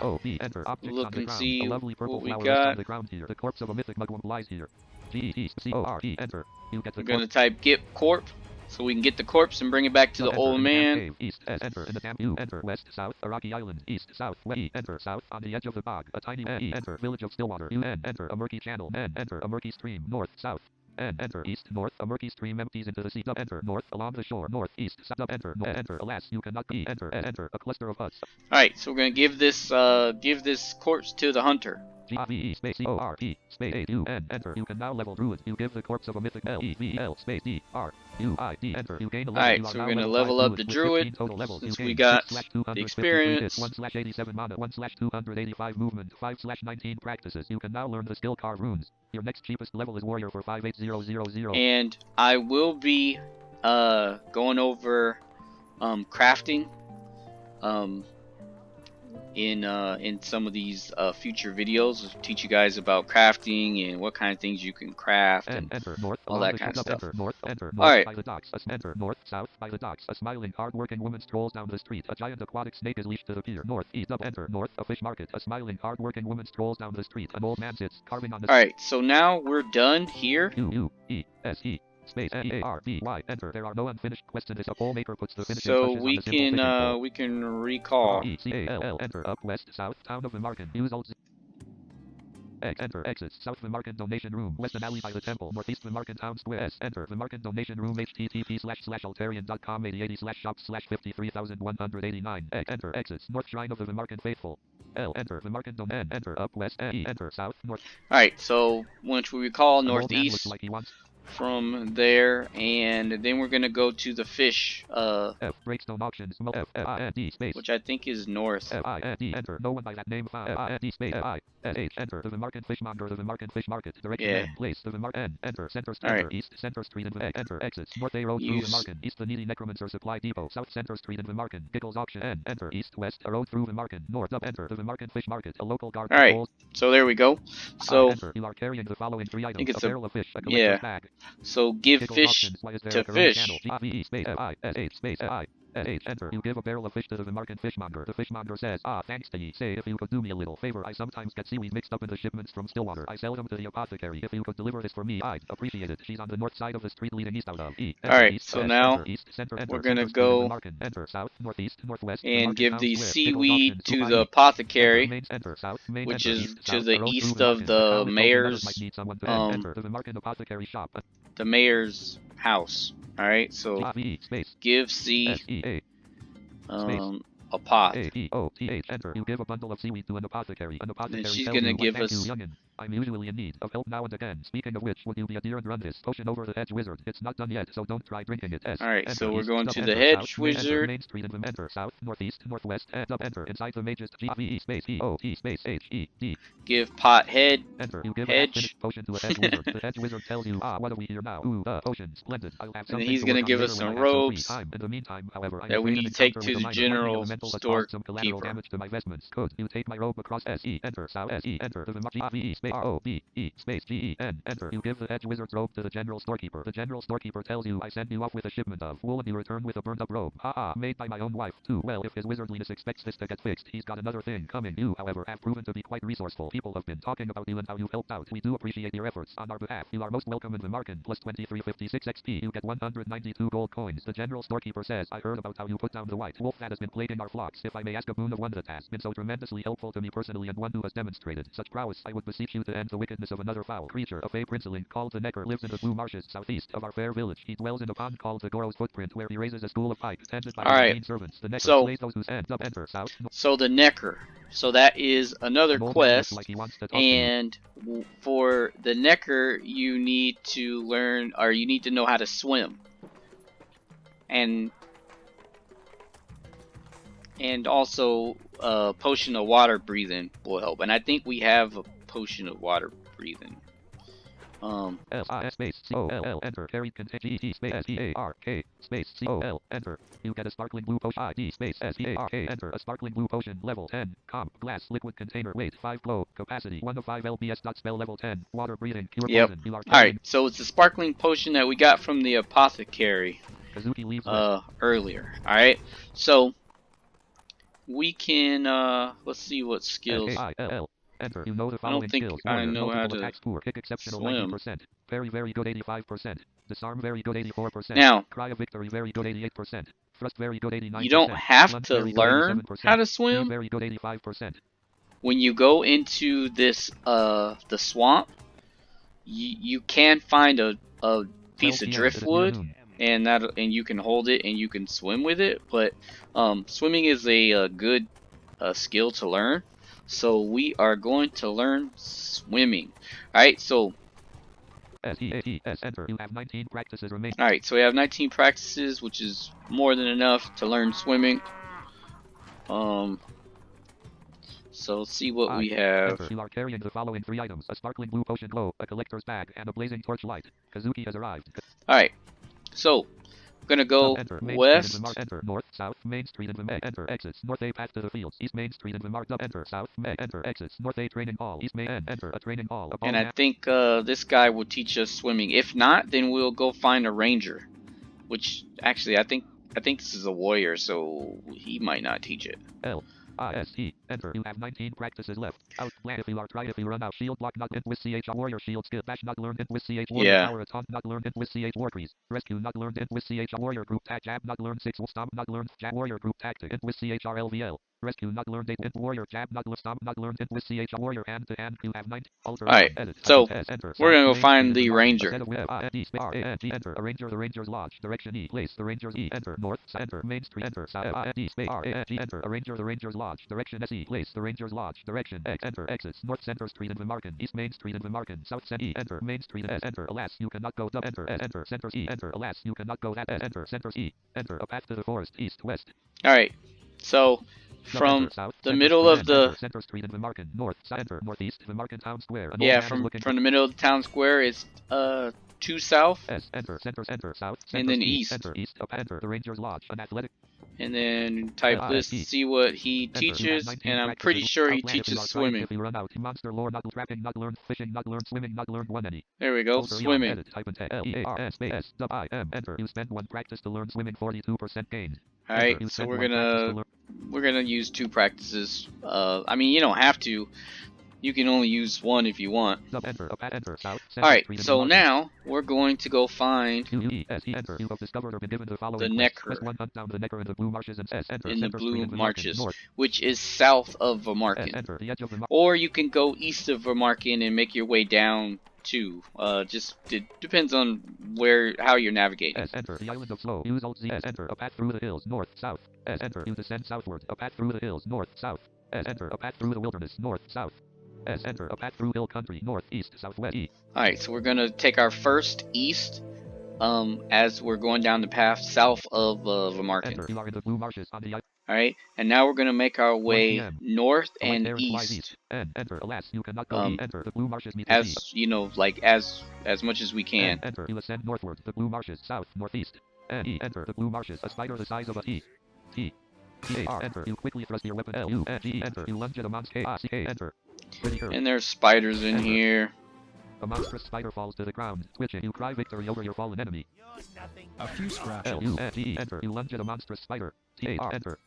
O-B. Enter. Objects Look on the and ground. see A lovely purple what we flower got. on the ground here. The corpse of a mythic mugwump lies here. G-E-C-O-R-E. Enter. You get the we're gonna type get corp. so we can get the corpse and bring it back to the old man. Cave, east, enter in the camp, U, enter west, south, a rocky island, east, south, west, enter south, on the edge of the bog, a tiny enter village of Stillwater, U, enter a murky channel, enter a murky stream, north, south. Enter east, north, a murky stream empties into the sea. Enter north, along the shore, north, east, south. Enter, enter. Alas, you cannot be. Enter a cluster of huts. All right, so we're gonna give this corpse to the hunter. G-R-V-E space C-O-R-P space A-U-N, enter. You can now level druid. You give the corpse of a mythic L-E-V-L space D-R-U-I-D, enter. You gain a level. Alright, so we're gonna level up the druid, since we got the experience. 1/87 mana, 1/285 movement, 5/19 practices. You can now learn the skill carve runes. Your next cheapest level is warrior for 58000. And I will be going over crafting in some of these future videos. I'll teach you guys about crafting and what kind of things you can craft and north, all that kind of stuff. North, Alright. By the docks. Enter north, south, by the docks. A smiling, hard-working woman strolls down the street. A giant aquatic snake is leashed to the pier. North, east, up, enter north, a fish market. A smiling, hard-working woman strolls down the street. An old man sits, carving on the... Alright, so now we're done here. U-U-E-S-E. Space A-R-B-Y, enter. There are no unfinished questions. A poll maker puts the finishing So touches on we can recall. E-C-A-L, enter. Up west, south, town of Vemarkin. Use old... X, enter, exits, south Vemarkin donation room, western alley by the temple, northeast Vemarkin town square, S, enter, Vemarkin donation room, http://altarian.com, 8080/shop/53189, X, enter, exits, north shrine of the Vemarkin faithful, L, enter, Vemarkin domain, enter, up west, E, enter, south, north. Alright, so once we recall northeast, from there, and then we're gonna go to the fish, F, breakstone auctions, F-I-N-D, space, which I think is north. F-I-N-D, enter, no one by that name, F-I-N-D, space, F-I-S-H, enter, the Vemarkin fishmonger, the Vemarkin fish market, direction, place, the Vemarkin, enter, center, east, center street, and enter, exits, north A road through Vemarkin, east the needy necromancer supply depot, south center street and Vemarkin, Giggles auction, enter, east, west, a road through Vemarkin, north, up, enter, the Vemarkin fish market, a local guard. Alright, so there we go. So, you are carrying the following 3 items, I think it's a barrel of fish, a collector's bag. So give fish to fish. Enter. You give a barrel of fish to the Vemarkin fishmonger. The fishmonger says, thanks to ye. Say, if you could do me a little favor, I sometimes get seaweed mixed up in the shipments from Stillwater. I sell them to the apothecary. If you could deliver this for me, I'd appreciate it. She's on the north side of the street leading east out of E. Alright, so now we're gonna go south, northeast, northwest, and give the seaweed to the apothecary, which is to the east of the mayor's the mayor's house. Alright, so give C a pot. Enter. You give a bundle of seaweed to an apothecary. Then she's gonna give us... I'm usually in need of help now and again. Speaking of which, would you be a dear and run this potion over the hedge wizard? It's not done yet, so don't try drinking it. Alright, so we're going to the hedge wizard. Main street and enter south, northeast, northwest, and up, enter inside the mage's G-V-E space E-O-T space H-E-D. Give pot head. Enter. You give hedge. a potion to a hedge wizard. The hedge wizard tells you, what do we hear now? Ooh, potion, splendid. I'll have something. And he's gonna give us some robes in the meantime, however, that we need to take to the general storekeeper. Damage to my vestments. Could you take my robe across S-E, enter, south, S-E, enter, the G-V-E space R-O-B-E space G-E-N, enter. You give the hedge wizard's robe to the general storekeeper. The general storekeeper tells you, I sent you off with a shipment of wool and you return with a burned up robe. Made by my own wife, too. Well, if his wizardliness expects this to get fixed, he's got another thing coming. You, however, have proven to be quite resourceful. People have been talking about you and how you've helped out. We do appreciate your efforts on our behalf. You are most welcome in Vemarkin, plus 2356 XP. You get 192 gold coins. The general storekeeper says, I heard about how you put down the white wolf that has been plaguing our flocks. If I may ask a boon of one that has been so tremendously helpful to me personally and one who has demonstrated such prowess, I would beseech you to end the wickedness of another foul creature. A fey princeling called the Necker lives in the blue marshes southeast of our fair village. He dwells in a pond called the Goro's Footprint, where he raises a school of pike tended by his servants. The Necker slays those who stand up, enter, south. So the Necker. So that is another quest, and for the Necker, you need to learn, or you need to know how to swim. And also potion of water breathing will help. And I think we have a potion of water breathing. S space C-O-L enter carried contain G-E space S-E-A-R-K space C-O-L enter. You get a sparkling blue potion I-D space S-E-A-R-K enter a sparkling blue potion level 10 comp glass liquid container weight 5 glow capacity 1 of 5 lbs dot spell level 10 water breathing cure poison. Alright, so it's a sparkling potion that we got from the apothecary earlier. Alright, so we can let's see what skills. Enter. You know the following skills. I don't think I know how to attack, poor, kick exceptional swim. 90%. Very, very good 85%. Disarm very good 84%. Now, Cry of victory very good 88%. Thrust very good 89%. you don't have Lunge to very good learn 87%. how to Speed swim. very good 85%. When you go into this the swamp, you can find a piece of driftwood, and you can hold it and you can swim with it. But swimming is a good skill to learn, so we are going to learn swimming. All right, so enter. You have 19 practices remaining. all right, so we have 19 practices, which is more than enough to learn swimming. So let's see what we have. Enter. You are carrying the following 3 items: a sparkling blue potion glow, a collector's bag, and a blazing torchlight. Kazuki has arrived. All right, so I'm gonna go west. Enter north, south, Main Street and Vemerkin. Enter exits north A path to the fields, east Main Street and Vemarkin. Enter south, enter exits north A training hall, east Main. Enter a training hall. And I think this guy will teach us swimming. If not, then we'll go find a ranger. Which actually, I think this is a warrior, so he might not teach it. LISE. Enter. You have 19 practices left. Out. If you run out. Shield block not hit with CH. Warrior shield skill. Dash not learned hit with CH. Warrior power taunt not learned hit with CH. War crease. Rescue not learned hit with CH. Warrior group tag. Jab not learned 6. Stomp not learned. Jab. Warrior group tactic hit with CH. RLVL. Rescue not learned 8. Hit warrior jab not learned. Stomp not learned hit with CH. Warrior hand to hand. You have 9. Alter. Alright, so we're gonna go find the ranger. Enter a ranger. The ranger's lodge. Direction E. Place the ranger's E. Enter north. Enter Main Street. Enter south. Enter a ranger. The ranger's lodge. Direction SE. Place the ranger's lodge. Direction X. Enter exits north Center Street and Vemarkin. East Main Street and Vemarkin. South Center E. Enter Main Street and S. Enter alas you cannot go. Enter S. Enter Center E. Enter alas you cannot go. S. Enter Center E. Enter a path to the forest east west. Alright, so from the middle of the Center Street and Vemarkin north center northeast Vemarkin Town Square. Yeah, from the middle of the town square it's 2 south. Enter south. And then east. Enter east. Enter the ranger's lodge. An athletic. And then type this, see what he teaches, and I'm pretty sure he teaches swimming. If you run out, monster lore not trapping not learned, fishing not learned, swimming not learned, one any. There we go, swimming. Type in LEAR space WIM. Enter. You spend 1 practice to learn swimming, 42% gain. Alright, so we're gonna use 2 practices. I mean, you don't have to. You can only use 1 if you want. Alright, so now we're going to go find the Necker in the Blue Marshes, which is south of Vemarkin. Or you can go east of Vemarkin and make your way down too. Just it depends on how you're navigating. Enter the island of Slow. Use Alt Z. Enter a path through the hills north south. Enter you descend southward. A path through the hills north south. Enter a path through the wilderness north south. Enter a path through hill country north east southwest. Alright, so we're gonna take our first east as we're going down the path south of Vemarkin. Enter, you are in the Blue Marshes on the Alright, and now we're gonna make our way north and east. Enter alas you cannot go. Enter the Blue Marshes as you know, like as much as we can. Enter you ascend northward. The Blue Marshes south northeast. Enter the Blue Marshes. A spider the size of a T. Enter you quickly thrust your weapon LUNG. Enter you lunge at a monster. Enter. And there's spiders in here. A monstrous spider falls to the ground, twitching. You cry victory over your fallen enemy. A few scratches. LUNG. Enter. You lunge at a monstrous spider. TAR. Enter.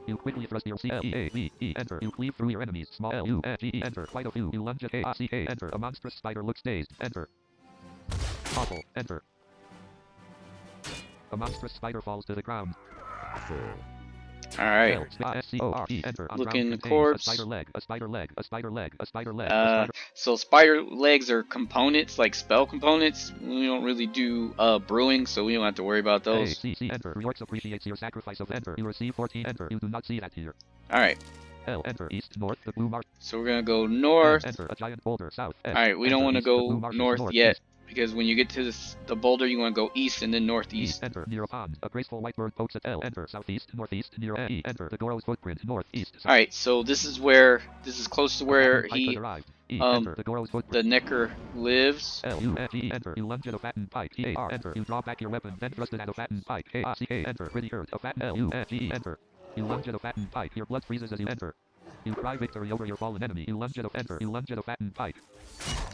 You quickly thrust your CLEAVE. Enter. You cleave through your enemies. Small LUNG. Enter. Quite a few. You lunge at KACK. Enter. A monstrous spider looks dazed. Enter. Awful. Enter. A monstrous spider falls to the ground. Alright. Look in the corpse. A spider leg. So spider legs are components, like spell components. We don't really do brewing, so we don't have to worry about those. Enter. Reorx appreciates your sacrifice of enter. You receive 14. Enter. You do not see that here. Alright. Enter east north the Blue Marsh. So we're gonna go north. Enter a giant boulder south. Alright, we don't want to go north yet. Because when you get to the boulder, you want to go east and then northeast. Enter near a pond. A graceful white bird pokes at L. Enter southeast, northeast, near E. Enter the Goro's footprint, northeast. Alright, so this is close to where the Necker lives. LUNG. Enter you lunge at a fattened pike. Enter you draw back your weapon, then thrust it at a fattened pike. Enter pretty hurt. A fattened LUNG. Enter you lunge at a fattened pike. Your blood freezes as you enter. You cry victory over your fallen enemy. You lunge at a enter. You lunge at a fattened pike.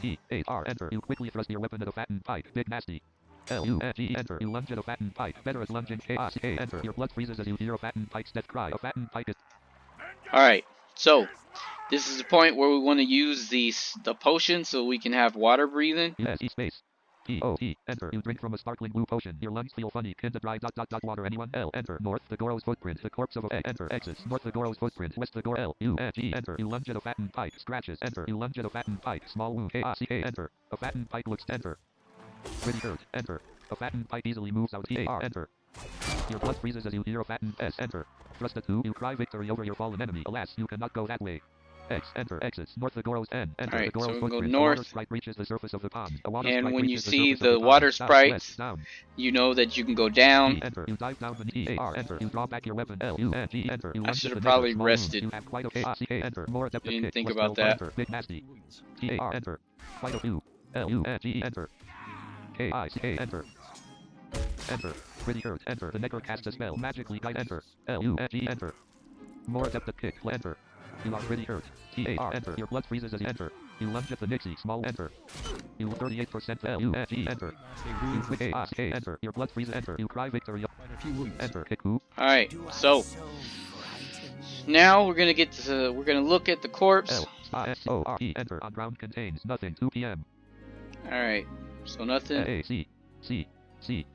TAR. Enter. You quickly thrust your weapon at a fattened pike. Big nasty. LUNG. Enter. You lunge at a fattened pike. Better as lunging. KACK. Enter. Your blood freezes as you hear a fattened pike's death cry. A fattened pike is. Alright. So this is the point where we want to use the potion so we can have water breathing. Yes, space. P-O-T. Enter. You drink from a sparkling blue potion. Your lungs feel funny. Kinda dry. Water. Anyone? L. Enter. North. The Goro's footprint. The corpse of a. Enter. Exits. North. The Goro's footprint. West. The Goro. L. U. G. Enter. You lunge at a fattened pike. Scratches. Enter. You lunge at a fattened pike. Small wound. K-A-C-K. Enter. A fattened pike looks. Enter. Pretty hurt. Enter. A fattened pike easily moves out. T-A-R. Enter. Your blood freezes as you hear a fattened S. Enter. Thrust a 2. You cry victory over your fallen enemy. Alas, you cannot go that way. X. Enter. Exits. North. The Goro's N. Enter. Alright, The so Goro's we go footprint. north. A water sprite reaches the surface of the pond. A water And sprite when you reaches the see surface of the the water pond. South, sprites, west, down. you know that you can go down. Enter. You dive down the E-A-R. Enter. You draw back your weapon. L-U-N-G. Enter. You I lunge should at have the probably necklace. Small rested. wound. You have quite a K-A-C-K. Enter. More adept Didn't kick. think Plus about 12. that. Enter. Big nasty. T-A-R. Enter. Quite a few. L-U-N-G. Enter. K-I-C-K. Enter. Enter. Pretty hurt. Enter. The necker casts a spell. Magically guide. Enter. L-U-N-G. Enter. More adept kick. Enter. You are pretty hurt. T-A-R. Enter. Your blood freezes as you enter. You lunge at the Nixie. Small. Enter. You 38% L-U-N-G. Enter. You quick A-R-C-K. Enter. Your blood freezes. Enter. You cry victory. Enter. Kick who? Alright, so now we're gonna get to look at the corpse. L-I-S-O-R-E. Enter. On ground contains nothing. 2 p.m. Alright, so nothing. A-C-C-C.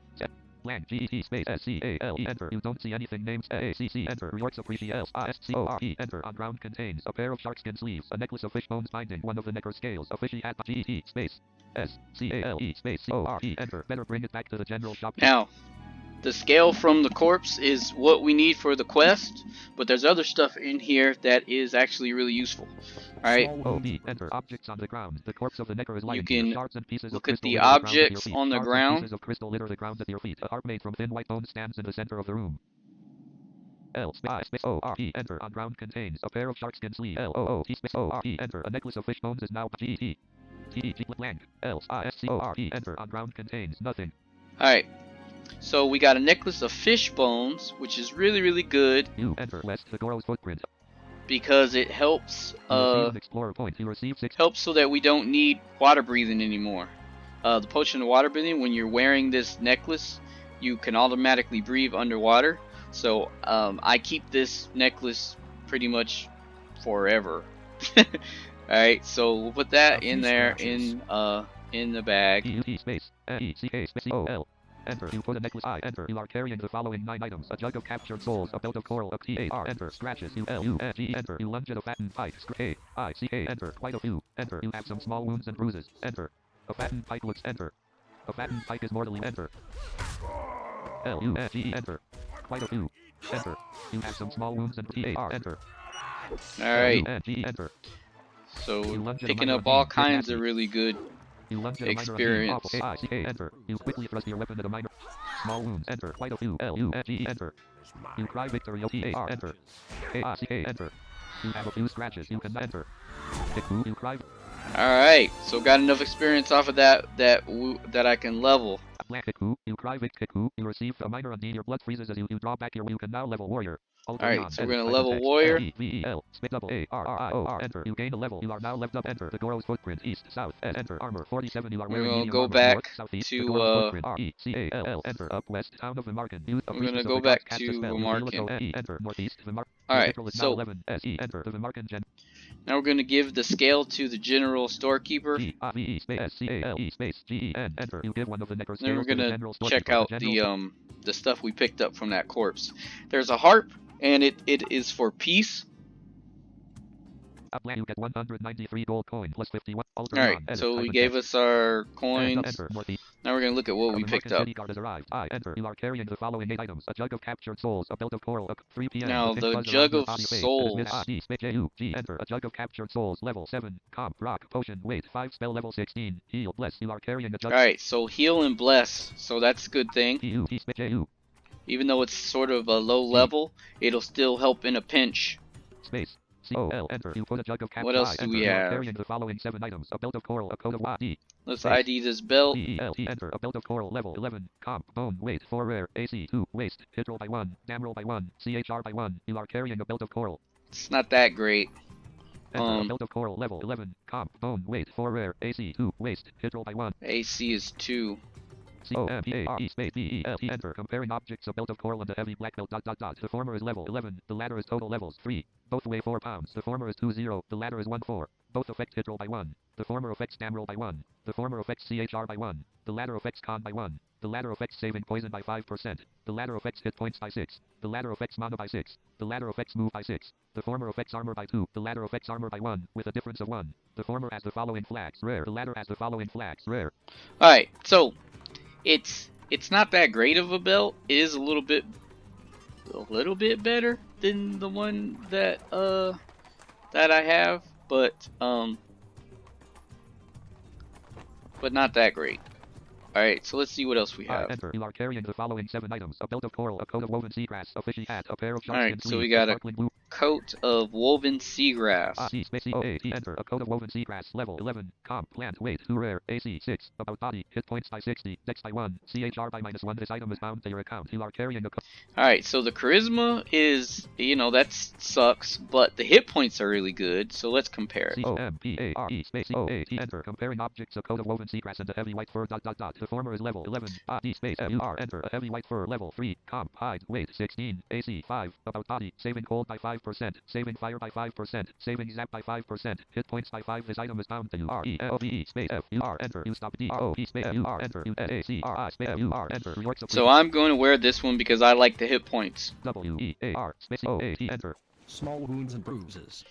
Blank G-E-T space S-C-A-L-E. Enter. You don't see anything. Names A-C-C. Enter. Rewards appreciate L-I-S-C-O-R-E. Enter. On ground contains a pair of sharkskin sleeves, a necklace of fish bones binding one of the necker scales, a fishy hat. G-E-T space S-C-A-L-E space C-O-R-E. Enter. Better bring it back to the general shop. Now, the scale from the corpse is what we need for the quest, but there's other stuff in here that is actually really useful. Alright, O-B. Enter. Objects on the ground. The corpse of the necker is lying. you can Shards and pieces of look at crystal the litter ground at your objects feet. on the Shards and ground. pieces of crystal litter the ground at your feet. A harp made from thin white bone stands in the center of the room. L space O-R-E. Enter. On ground contains a pair of sharkskin sleeves. L-O-O-T space O-R-E. Enter. A necklace of fish bones is now G-E-T. T-E-G blank. L-I-S-C-O-R-E. Enter. On ground contains nothing. Alright, so we got a necklace of fish bones, which is really, really good You enter. West. The Goro's footprint. because it helps You receive an explorer point. You receive 6. helps so that we don't need water breathing anymore. The potion of water breathing, when you're wearing this necklace, you can automatically breathe underwater. So I keep this necklace pretty much forever. Alright, so we'll put that in there in the bag. E-U-T space E-C-K space C-O-L. Enter. You put a necklace I. Enter. You are carrying the following 9 items. A jug of captured souls. A belt of coral. A T-A-R. Enter. Scratches. U-L-U-N-G. Enter. You lunge at a fattened pike. A-I-C-K. Enter. Quite a few. Enter. You have some small wounds and bruises. Enter. A fattened pike looks. Enter. A fattened pike is mortally. Enter. L-U-N-G. Enter. Quite a few. Enter. You have some small wounds and T-A-R. Enter. Alright, L-U-N-G. Enter. so You lunge at a picking minor up all beam. kinds of really good You lunge at a minor experience. beam. A-I-C-K. Enter. You quickly thrust your weapon at a minor. Small wounds. Enter. Quite a few. L-U-N-G. Enter. You cry victory. O-T-A-R. Enter. A-I-C-K. Enter. You have a few scratches. You can enter. Pick who you cry. Alright, so got enough experience off of that I can level. Black pick who you cry. Vic pick who you receive a minor D. Your blood freezes as you draw back your. You can now level warrior. Alright, so we're gonna level warrior. L-E-V-E-L space double A-R-R-I-O-R. Enter. You gain a level. You are now leveled up. Enter. The Goro's footprint. East, south, S. Enter. Armor 47. You are We're wearing gonna medium go armor. back North, southeast. to, The Goro's footprint. R-E-C-A-L-L. Enter. Up west. Town of Vemarkin. Use a We're priestess gonna of go the back gods cast to a spell. You Vemarkin. feel it go E. Enter. Northeast. Vemarkin. Alright, Is now so 11. S-E. Enter. The Vemarkin gen. now we're gonna give the scale to the general storekeeper. G-I-V-E space S-C-A-L-E space G-E-N. Enter. You give one of the necker Then we're scales to the gonna general check storekeeper. out The general the stuff we picked up from that corpse. There's a harp, and it is for peace. You get 193 gold coin plus 51. Alter Alright, Aeon. Edit. so Type he in gave text. us our coins. Enter. Northeast. Now we're gonna look at what we The picked Vemerkin up. city guard has arrived. I enter. You are carrying the following 8 items: a jug of captured souls, a belt of coral, a 3 p.m. Now, a pink the fuzz jug around your of body fade. souls. G. Enter. A jug of captured souls. Level 7. Comp. Rock. Potion. Weight 5. Spell level 16. Heal. Bless. You are carrying a jug. Alright, so heal and bless. So that's a good thing. T-U. Even though it's sort of a low level, it'll still help in a pinch. Space. C-O-L. Enter. You put a jug of captured. What else do enter. we You are have? carrying the following 7 items: a belt of coral, a coat of D. Let's Space. ID this belt. D-E-L-T. Enter. A belt of coral. Level 11. Comp. Bone. Weight 4 rare. AC 2. Waste. Hit roll by 1. Dam roll by 1. CHR by 1. You are carrying a belt of coral. It's not that great. Enter. A belt of coral. Level 11. Comp. Bone. Weight 4 rare. AC 2. Waste. Hit roll by 1. AC is 2. C-O-M-P-A-R-E space D-E-L-T. Enter. Comparing objects: a belt of coral and a heavy black belt. The former is level 11. The latter is total levels 3. Both weigh 4 pounds. The former is 2-0. The latter is 1-4. Both affect hit roll by 1. The former affects dam roll by 1. The former affects CHR by 1. The latter affects con by 1. The latter affects saving poison by 5%. The latter affects hit points by 6. The latter affects mana by 6. The latter affects move by 6. The former affects armor by 2. The latter affects armor by 1, with a difference of 1. The former has the following flags. Rare. The latter has the following flags. Rare. Alright, so it's not that great of a belt. It is a little bit better than the one that I have, but not that great. Alright, so let's see what else we have. Enter. You are carrying the following 7 items: a belt of coral, a coat of woven seagrass, a fishy hat, a pair of sharkskin Alright, sleeves, so we got a sparkling blue coat of woven seagrass. Enter. A coat of woven seagrass. Level 11. Comp. Plant. Weight 2 rare. AC 6. About body. Hit points by 60. Dex by 1. CHR by -1. This item is bound to your account. You are carrying a coat. Alright, so the charisma is, you know, that sucks, but the hit points are really good, so let's compare it. C-O-M-P-A-R-E space O-A-T. Enter. Comparing objects: a coat of woven seagrass and a heavy white fur. The former is level 11. D space F-U-R. Enter. A heavy white fur. Level 3. Comp. Hide. Weight 16. AC 5. About body. Saving cold by 5%. Saving fire by 5%. Saving zap by 5%. Hit points by 5. This item is bound to you. R-E-L-V-E space F-U-R. Enter. You stop D-R-O-E space F-U-R. Enter. U-A-C-R-I space F-U-R. Enter. Rewards of So I'm going to wear this one because I like the hit points. W-E-A-R space O-A-T. Enter. Small wounds and bruises.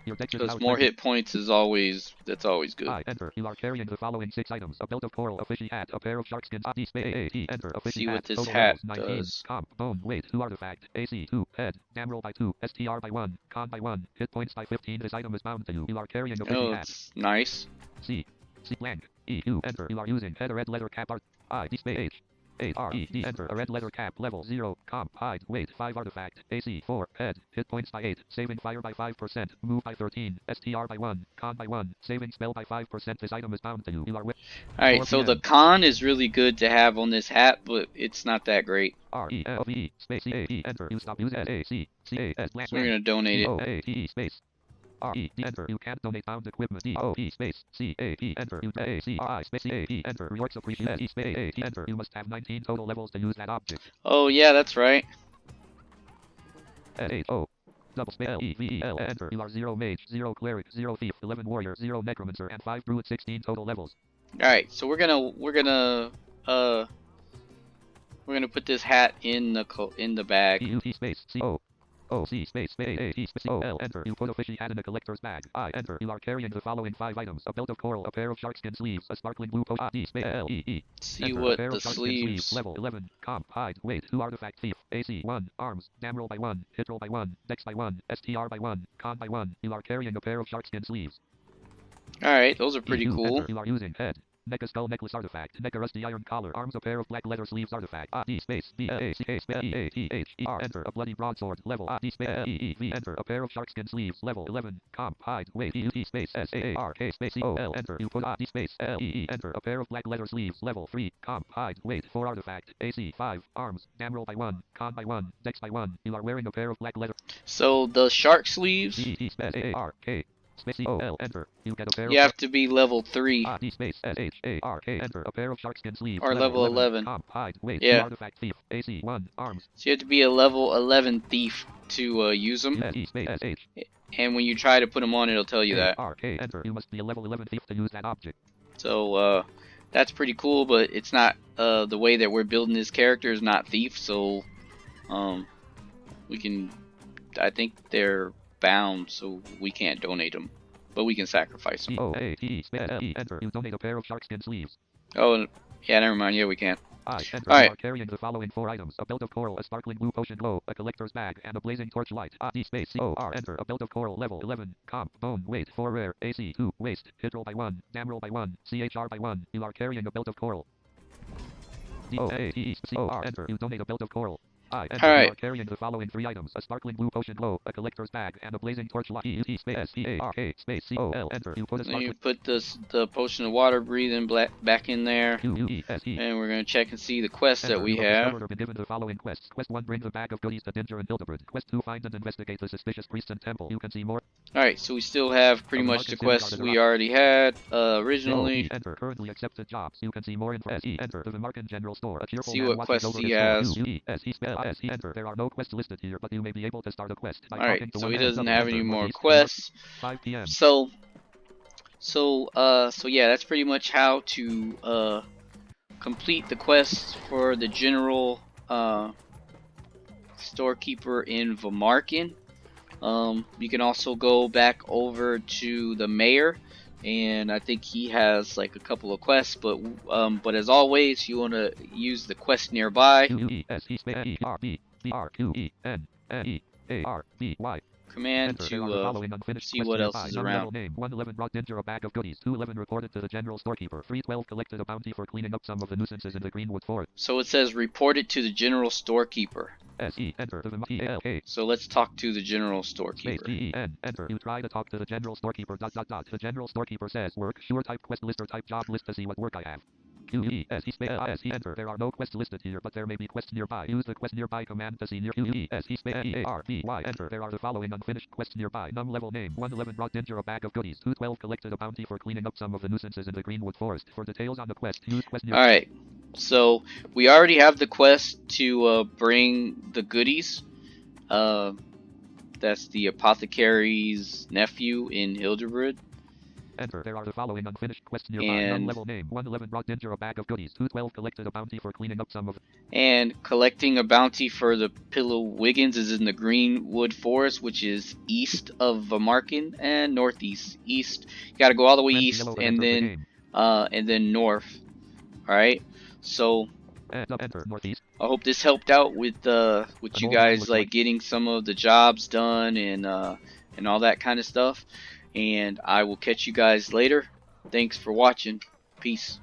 Because more hit points is always, that's always good. Enter. You are carrying the following 6 items: a belt of coral, a fishy hat, a pair of sharkskins. Enter. A fishy See hat. what this Total hat levels 19. does. Comp. Bone. Weight 2 artifact. AC 2. Head. Dam roll by 2. STR by 1. Con by 1. Hit points by 15. This item is bound to you. You are carrying a fishy Oh, hat. it's nice. C. C blank. E-U. Enter. You are using head, a red leather cap art. I-D space H. A-R-E-D. Enter. A red leather cap. Level 0. Comp. Hide. Weight 5 artifact. AC 4. Head. Hit points by 8. Saving fire by 5%. Move by 13. STR by 1. Con by 1. Saving spell by 5%. This item is bound to you. You are with. Alright, so the con is really good to have on this hat, but it's not that great. R-E-L-V-E space C-A-E. Enter. You stop using S-A-C. C-A-S blank. So we're going to donate it. O-A-T-E space. R-E-D. Enter. You can't donate bound equipment. D-O-E space. C-A-P. Enter. U-A-C-R-I space C-A-P. Enter. Rewards appreciation. Space A-T. Enter. You must have 19 total levels to use that object. Oh, yeah, that's right. S-H-O. Double space L-E-V-E-L. Enter. You are 0 mage, 0 cleric, 0 thief, 11 warrior, 0 necromancer, and 5 druid. 16 total levels. Alright, so we're gonna put this hat in the bag. E-U-T space C-O. O-C space A-A-T space O-L. Enter. You put a fishy hat in a collector's bag. I. Enter. You are carrying the following 5 items: a belt of coral, a pair of sharkskin sleeves, a sparkling blue potion. D space L-E-E. See Enter. what A pair the of sharkskin sleeves. Level 11. Comp. Hide. Weight 2 artifact thief. AC 1. Arms. Dam roll by 1. Hit roll by 1. Dex by 1. STR by 1. Con by 1. You are carrying a pair of sharkskin sleeves. Alright, those are pretty E-U. cool. Enter. You are using head. Neck a skull necklace artifact. Neck a rusty iron collar. Arms a pair of black leather sleeves artifact. D space B-A-C-K space E-A-T-H-E-R. Enter. A bloody broadsword. Level D space L-E-E-V. Enter. A pair of sharkskin sleeves. Level 11. Comp. Hide. Weight E-U-T space S-A-A-R-K space C-O-L. Enter. You put D space L-E-E. Enter. A pair of black leather sleeves. Level 3. Comp. Hide. Weight 4 artifact. AC 5. Arms. Dam roll by 1. Con by 1. Dex by 1. You are wearing a pair of black leather. So the shark sleeves, E-E space A-A-R-K. Space C-O-L. Enter. You get a pair you of have to be level 3. D space S-H-A-R-K. Enter. A pair of sharkskin sleeves. Or level 11. Comp. Hide. Weight. Yeah. 2 artifact thief. AC 1. Arms. So you have to be a level 11 thief to use them. E space S-H. And when you try to put them on, it'll tell you that. A-R-K. Enter. You must be a level 11 thief to use that object. So that's pretty cool, but it's not the way that we're building this character is not thief. So we can, I think they're bound, so we can't donate them. But we can sacrifice them. O-A-T space L-E. Enter. You donate a pair of sharkskin sleeves. Oh, yeah, never mind. Yeah, we can. Enter. All right. You are carrying the following 4 items: a belt of coral, a sparkling blue potion glow, a collector's bag, and a blazing torch light. D space C-O-R. Enter. A belt of coral. Level 11. Comp. Bone. Weight 4 rare. AC 2. Waste. Hit roll by 1. Dam roll by 1. CHR by 1. You are carrying a belt of coral. D-O-A-T-E C-O-R. Enter. You donate a belt of coral. Enter. All right. You are carrying the following 3 items: a sparkling blue potion glow, a collector's bag, and a blazing torch light. E-U-T space S-P-A-R-K space C-O-L. Enter. You put a Then sparkling... you put the potion of water breathing back in there. U-U-E-S-E. And we're going to check and see the quests that we You have. have been given the following quests. Quest 1, bring the bag of goodies to Dinger and Hildebrid. Quest 2, find and investigate the suspicious priest and temple. You can see more. Alright, so we still have pretty much the quests we already had originally. Enter. Currently accepted jobs. You can see more info. S-E. Enter. The Vemarkin General Store. A cheerful See man what watches quests over he his store. has. U-E-S-E spell S-E. Enter. There are no quests listed here, but you may be able to start a quest by Alright, talking to so one he man. doesn't have any more Northeast, quests. 5 p.m. So, So yeah, that's pretty much how to complete the quest for the general storekeeper in Vemarkin. You can also go back over to the mayor, and I think he has like a couple of quests. But as always, you want to use the quest nearby command Enter. There are the to following unfinished see quests what else nearby. is Non-level around. name. 111 brought Ginger a bag of goodies. 211 reported to the general storekeeper. 312 collected a bounty for cleaning up some of the nuisances in the Greenwood Forest. So it says report it to the general storekeeper. SE. Enter. The So let's talk to the general storekeeper. Space enter. You try to talk to the general storekeeper. The general storekeeper says work. Sure. Type quest list or type job list to see what work I have. QESE space enter. There are no quests listed here, but there may be quests nearby. Use the quest nearby command to see near QESE space EARBY enter. There are the following unfinished quests nearby. Num level name 111 brought Ginger a bag of goodies. 212 collected a bounty for cleaning up some of the nuisances in the Greenwood Forest. For details on the quest, use quest nearby. Alright, so we already have the quest to bring the goodies. That's the apothecary's nephew in Hildebrand. Enter. There are the following unfinished quests nearby. Non-level name 111 brought Ginger a bag of goodies. 212 collected a bounty for cleaning up some of. And collecting a bounty for the Pillow Wiggins is in the Greenwood Forest, which is east of Vemarkin and northeast. East, you gotta go all the way east and then north. Alright, so enter northeast. I hope this helped out with you guys like getting some of the jobs done and all that kind of stuff. And I will catch you guys later. Thanks for watching. Peace.